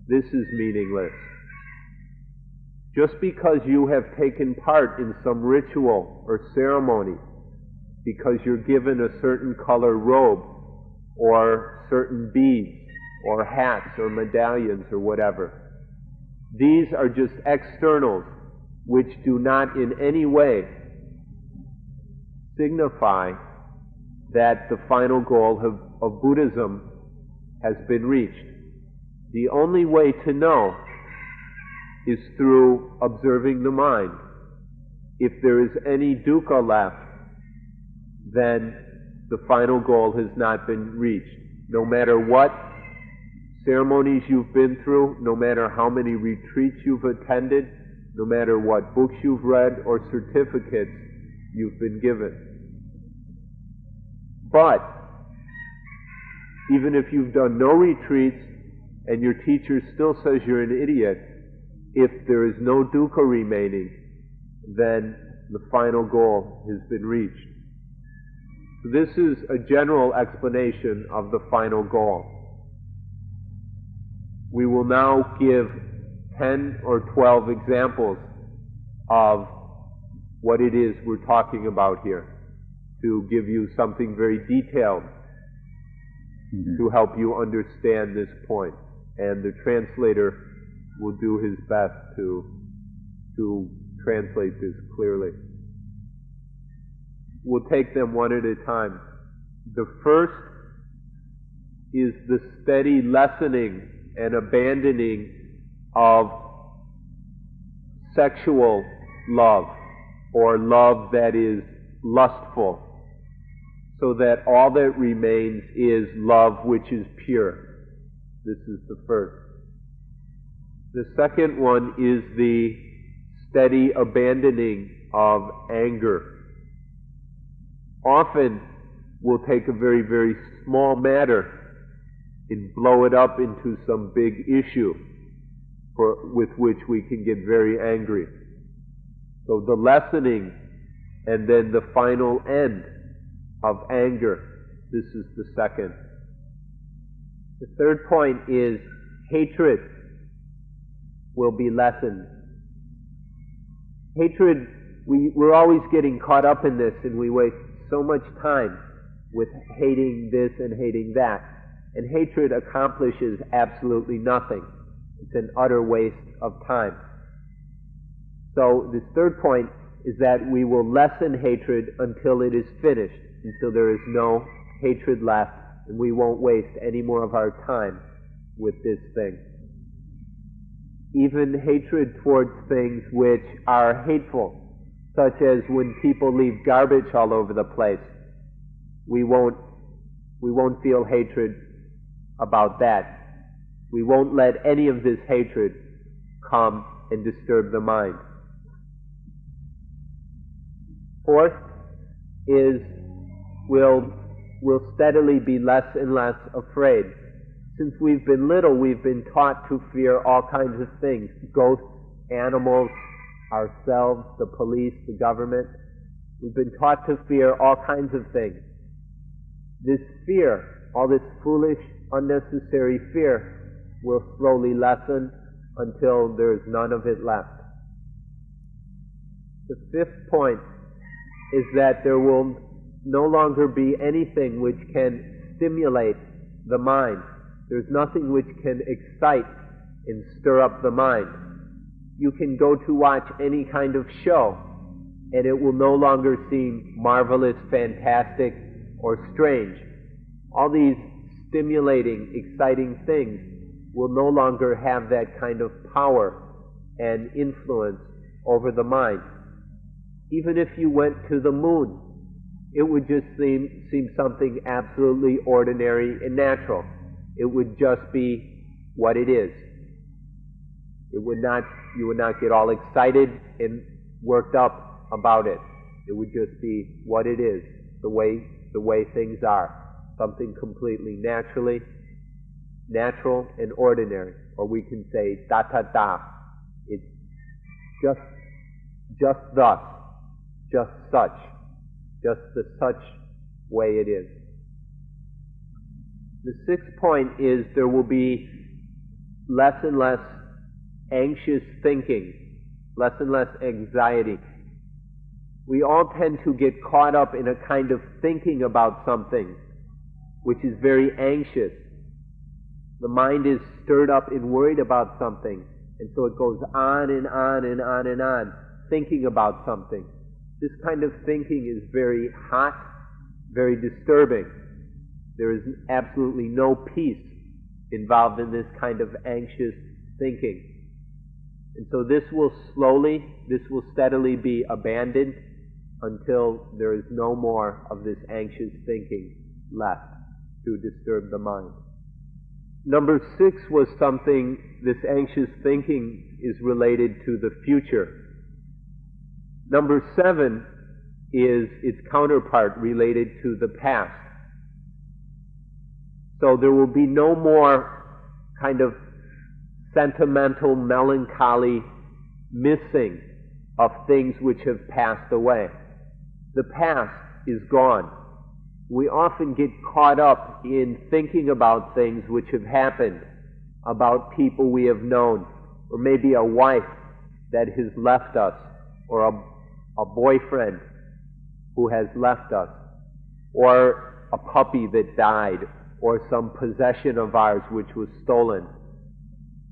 This is meaningless. Just because you have taken part in some ritual or ceremony, because you're given a certain color robe, or certain beads, or hats, or medallions, or whatever, these are just externals which do not in any way signify that the final goal of Buddhism has been reached. The only way to know is through observing the mind. If there is any dukkha left, then the final goal has not been reached. No matter what ceremonies you've been through, no matter how many retreats you've attended, no matter what books you've read or certificates you've been given. But even if you've done no retreats and your teacher still says you're an idiot, if there is no dukkha remaining, then the final goal has been reached. So this is a general explanation of the final goal. We will now give 10 or 12 examples of what it is we're talking about here, to give you something very detailed to help you understand this point. And the translator will do his best to translate this clearly. We'll take them one at a time. The first is the steady lessening and abandoning of sexual love, or love that is lustful, so that all that remains is love which is pure. This is the first. The second one is the steady abandoning of anger. Often we'll take a very, very small matter and blow it up into some big issue with which we can get very angry. So the lessening and then the final end of anger, this is the second. The third point is hatred will be lessened. Hatred, we're always getting caught up in this, and we waste so much time with hating this and hating that. And hatred accomplishes absolutely nothing. It's an utter waste of time. So this third point is that we will lessen hatred until it is finished, until there is no hatred left, and we won't waste any more of our time with this thing. Even hatred towards things which are hateful, such as when people leave garbage all over the place. We won't feel hatred about that. We won't let any of this hatred come and disturb the mind. Fourth is we'll steadily be less and less afraid. Since we've been little, we've been taught to fear all kinds of things: ghosts, animals, ourselves, the police, the government. We've been taught to fear all kinds of things. This fear, all this foolish, unnecessary fear, will slowly lessen until there's none of it left. The fifth point is that there will no longer be anything which can stimulate the mind. There's nothing which can excite and stir up the mind. You can go to watch any kind of show, and it will no longer seem marvelous, fantastic, or strange. All these stimulating, exciting things will no longer have that kind of power and influence over the mind. Even if you went to the moon, it would just seem something absolutely ordinary and natural. It would just be what it is. You would not get all excited and worked up about it. It would just be what it is, the way things are. Something completely natural and ordinary. Or we can say da. It's just thus, just such, just the such way it is. The sixth point is there will be less and less anxious thinking, less and less anxiety. We all tend to get caught up in a kind of thinking about something which is very anxious. The mind is stirred up and worried about something, and so it goes on and on and on and on, thinking about something. This kind of thinking is very hot, very disturbing. There is absolutely no peace involved in this kind of anxious thinking. And so this will steadily be abandoned until there is no more of this anxious thinking left to disturb the mind. Number 6 was something, this anxious thinking is related to the future. Number 7 is its counterpart related to the past. So there will be no more kind of sentimental, melancholy missing of things which have passed away. The past is gone. We often get caught up in thinking about things which have happened, about people we have known, or maybe a wife that has left us, or a boyfriend who has left us, or a puppy that died, or some possession of ours which was stolen.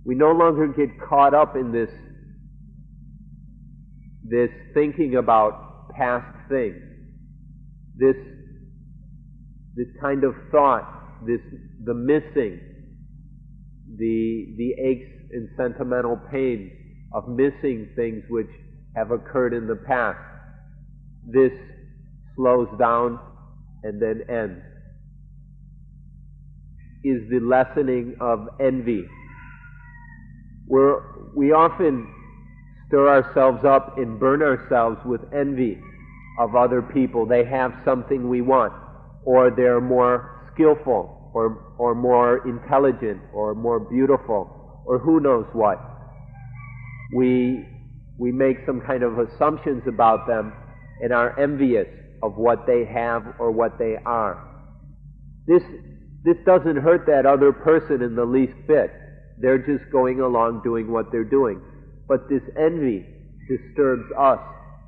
We no longer get caught up in this thinking about past things, this kind of thought, the missing, the aches and sentimental pains of missing things which have occurred in the past. This slows down and then ends. Is the lessening of envy. We often stir ourselves up and burn ourselves with envy of other people. They have something we want, or they're more skillful, or more intelligent, or more beautiful, or who knows what. We make some kind of assumptions about them and are envious of what they have or what they are. This doesn't hurt that other person in the least bit. They're just going along doing what they're doing. But this envy disturbs us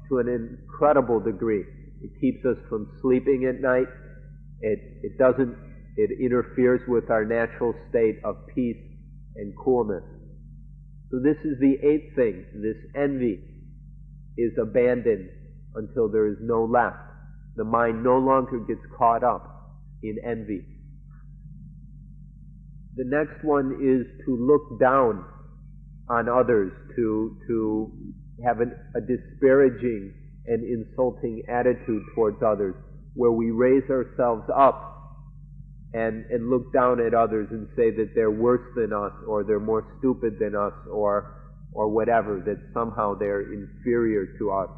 to an incredible degree. It keeps us from sleeping at night. It interferes with our natural state of peace and coolness. So this is the 8th thing. This envy is abandoned until there is no left. The mind no longer gets caught up in envy. The next one is to look down on others, to have a disparaging and insulting attitude towards others, where we raise ourselves up and look down at others and say that they're worse than us, or they're more stupid than us, or whatever, that somehow they're inferior to us.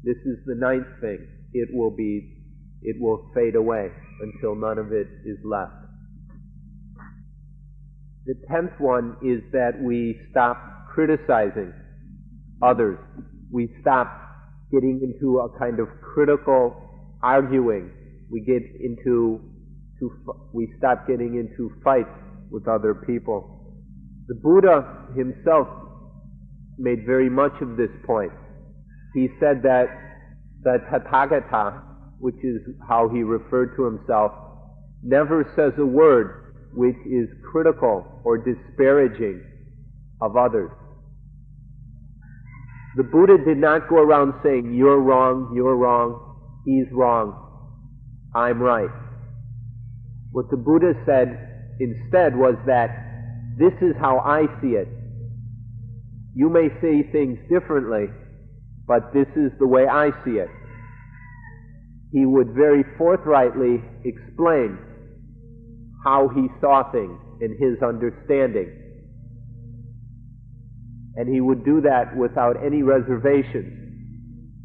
This is the 9th thing. It will fade away until none of it is left. The 10th one is that we stop criticizing others. We stop getting into a kind of critical arguing. We stop getting into fights with other people. The Buddha himself made very much of this point. He said that the Tathagata, which is how he referred to himself, never says a word which is critical or disparaging of others. The Buddha did not go around saying, you're wrong, he's wrong, I'm right. What the Buddha said instead was that this is how I see it. You may say things differently, but this is the way I see it. He would very forthrightly explain how he saw things in his understanding. And he would do that without any reservations.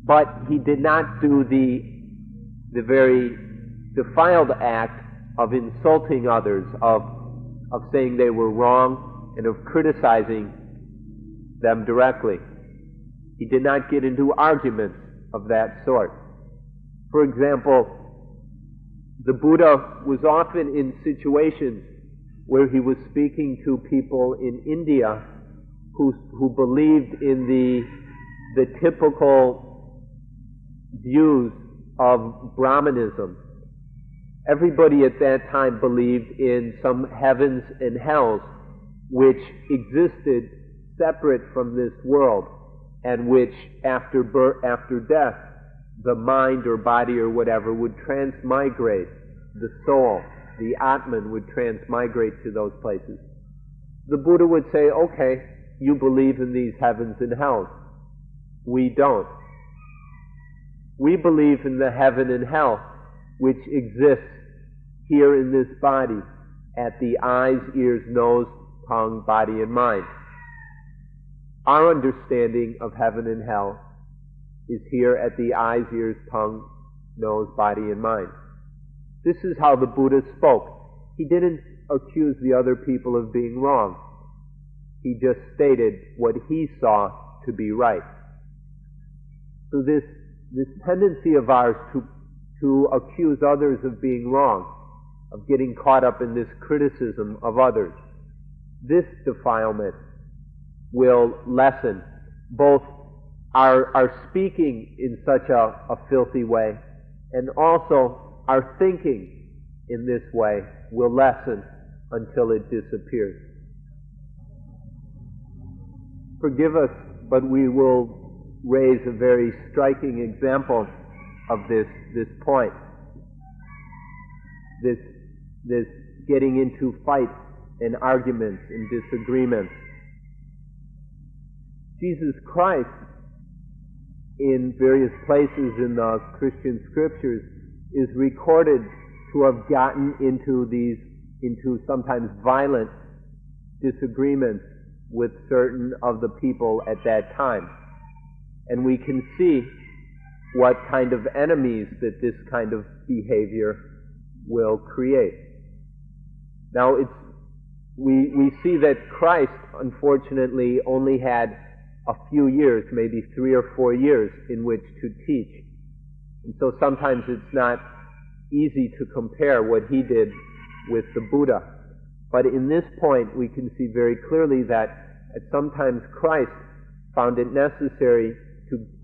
But he did not do the very defiled act of insulting others, of saying they were wrong, and of criticizing them directly. He did not get into arguments of that sort. For example, the Buddha was often in situations where he was speaking to people in India who believed in the typical views of Brahmanism. Everybody at that time believed in some heavens and hells which existed separate from this world, and which after death the mind or body or whatever would transmigrate the soul the Atman would transmigrate to those places. The Buddha would say, okay, you believe in these heavens and hells. We don't. We believe in the heaven and hell which exists here in this body, at the eyes, ears, nose, tongue, body, and mind. Our understanding of heaven and hell is here at the eyes, ears, tongue, nose, body, and mind. This is how the Buddha spoke. He didn't accuse the other people of being wrong. He just stated what he saw to be right. So this tendency of ours to accuse others of being wrong, of getting caught up in this criticism of others, this defilement will lessen both our speaking in such a filthy way, and also our thinking in this way will lessen until it disappears. Forgive us, but we will raise a very striking example of this point. This getting into fights and arguments and disagreements. Jesus Christ, in various places in the Christian scriptures, is recorded to have gotten into sometimes violent disagreements with certain of the people at that time. And we can see what kind of enemies that this kind of behavior will create. Now, we see that Christ, unfortunately, only had a few years, maybe 3 or 4 years, in which to teach. And so sometimes it's not easy to compare what he did with the Buddha. But in this point, we can see very clearly that sometimes Christ found it necessary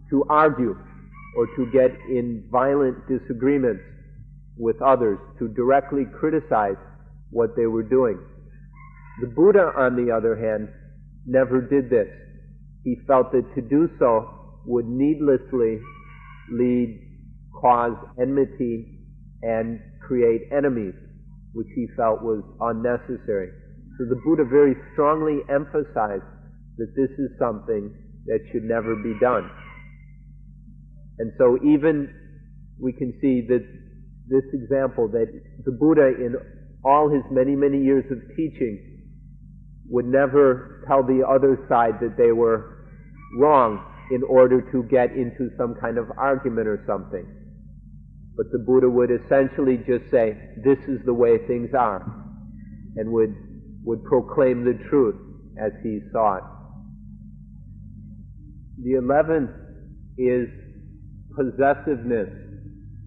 to argue or to get in violent disagreements with others, to directly criticize what they were doing. The Buddha, on the other hand, never did this. He felt that to do so would needlessly cause enmity and create enemies, which he felt was unnecessary. So the Buddha very strongly emphasized that this is something that should never be done. And so even we can see that this example, that the Buddha in all his many, many years of teaching would never tell the other side that they were wrong in order to get into some kind of argument or something. But the Buddha would essentially just say, this is the way things are, and would proclaim the truth as he saw it. The 11th is possessiveness,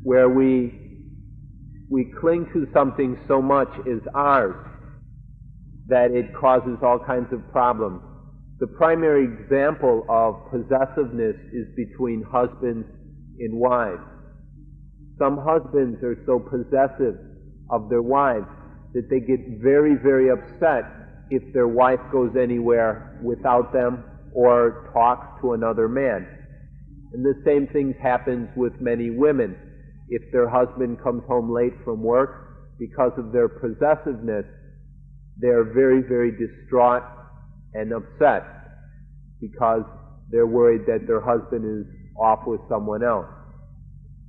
where we cling to something so much as ours that it causes all kinds of problems. The primary example of possessiveness is between husbands and wives. Some husbands are so possessive of their wives that they get very, very upset if their wife goes anywhere without them or talks to another man. And the same thing happens with many women. If their husband comes home late from work, because of their possessiveness, they're very, very distraught and upset because they're worried that their husband is off with someone else.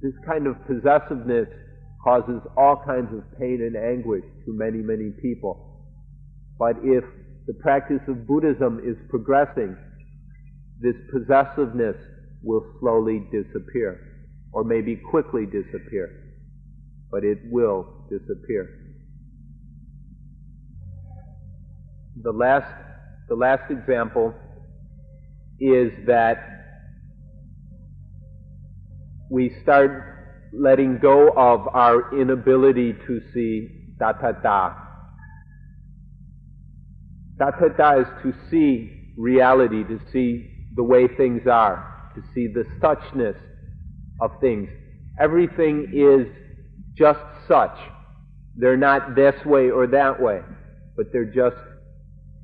This kind of possessiveness causes all kinds of pain and anguish to many, many people. But if the practice of Buddhism is progressing, this possessiveness will slowly disappear, or maybe quickly disappear, but it will disappear. The last example is that we start letting go of our inability to see tathata. Tathata is to see reality, to see the way things are, to see the suchness of things. Everything is just such. They're not this way or that way, but they're just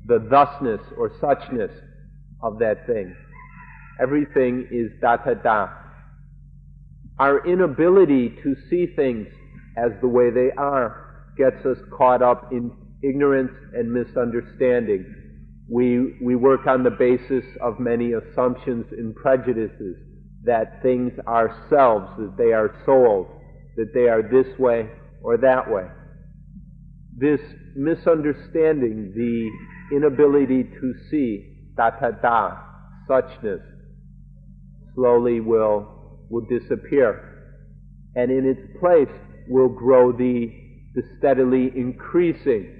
the thusness or suchness of that thing. Everything is tathata. Our inability to see things as the way they are gets us caught up in ignorance and misunderstanding. We work on the basis of many assumptions and prejudices that things are selves, that they are souls, that they are this way or that way. This misunderstanding, the inability to see tathata, suchness, slowly will disappear. And in its place will grow the steadily increasing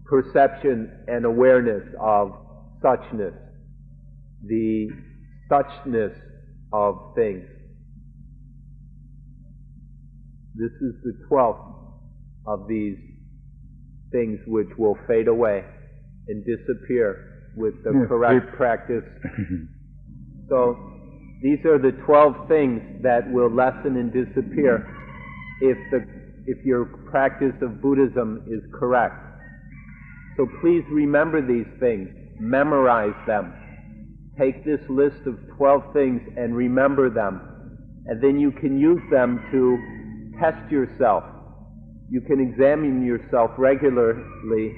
perception and awareness of suchness, the suchness of things. This is the 12th of these things which will fade away and disappear with the correct practice. So these are the 12 things that will lessen and disappear if your practice of Buddhism is correct. So please remember these things, memorize them. Take this list of 12 things and remember them, and then you can use them to test yourself. You can examine yourself regularly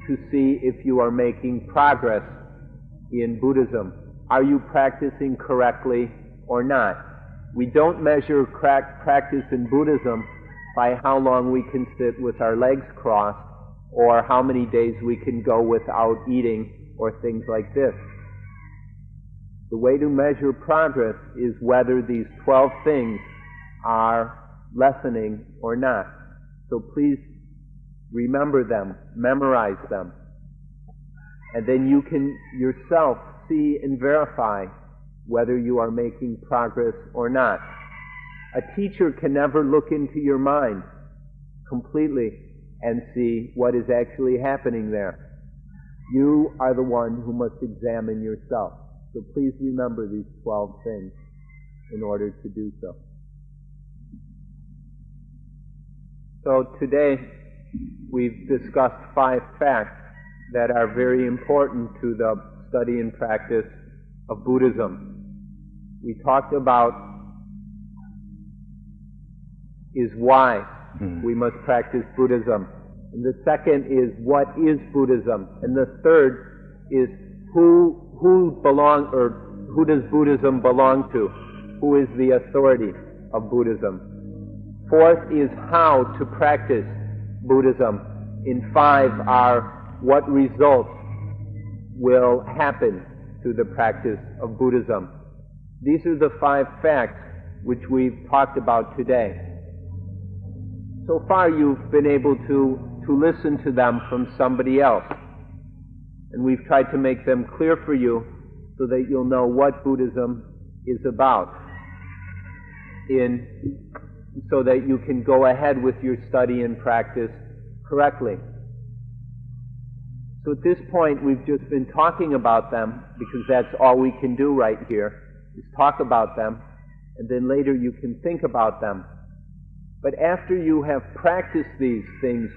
to see if you are making progress in Buddhism. Are you practicing correctly or not? We don't measure practice in Buddhism by how long we can sit with our legs crossed or how many days we can go without eating or things like this. The way to measure progress is whether these 12 things are lessening or not. So please remember them, memorize them, and then you can yourself see and verify whether you are making progress or not. A teacher can never look into your mind completely and see what is actually happening there. You are the one who must examine yourself. So please remember these 12 things in order to do so. So today we've discussed 5 facts that are very important to the study and practice of Buddhism. We talked about is why we must practice Buddhism. And the second is what is Buddhism. And the third is who does Buddhism belong to? Who is the authority of Buddhism? Fourth is how to practice Buddhism. And 5 are what results will happen to the practice of Buddhism. These are the 5 facts which we've talked about today. So far you've been able to listen to them from somebody else. And we've tried to make them clear for you so that you'll know what Buddhism is about, so that you can go ahead with your study and practice correctly. So at this point we've just been talking about them because that's all we can do right here, is talk about them, and then later you can think about them. But after you have practiced these things,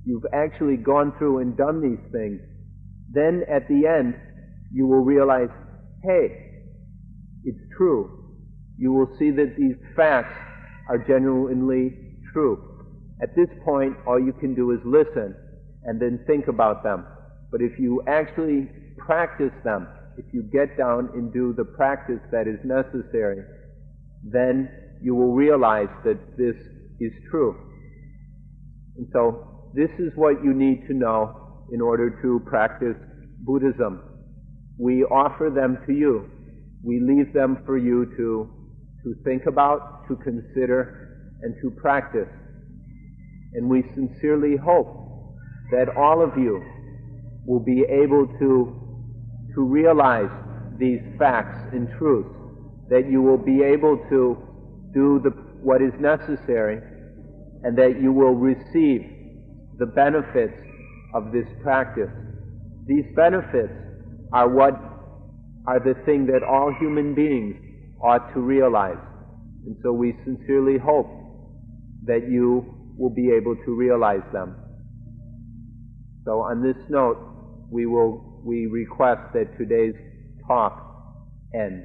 you've actually gone through and done these things, then at the end you will realize, hey, it's true. You will see that these facts are genuinely true. At this point, all you can do is listen and then think about them. But if you actually practice them, if you get down and do the practice that is necessary, then you will realize that this is true. And so this is what you need to know in order to practice Buddhism. We offer them to you. We leave them for you to think about, to consider, and to practice. And we sincerely hope that all of you will be able to realize these facts and truths, that you will be able to do what is necessary, and that you will receive the benefits of this practice. These benefits are the thing that all human beings ought to realize. And so we sincerely hope that you will be able to realize them. So on this note, we request that today's talk end.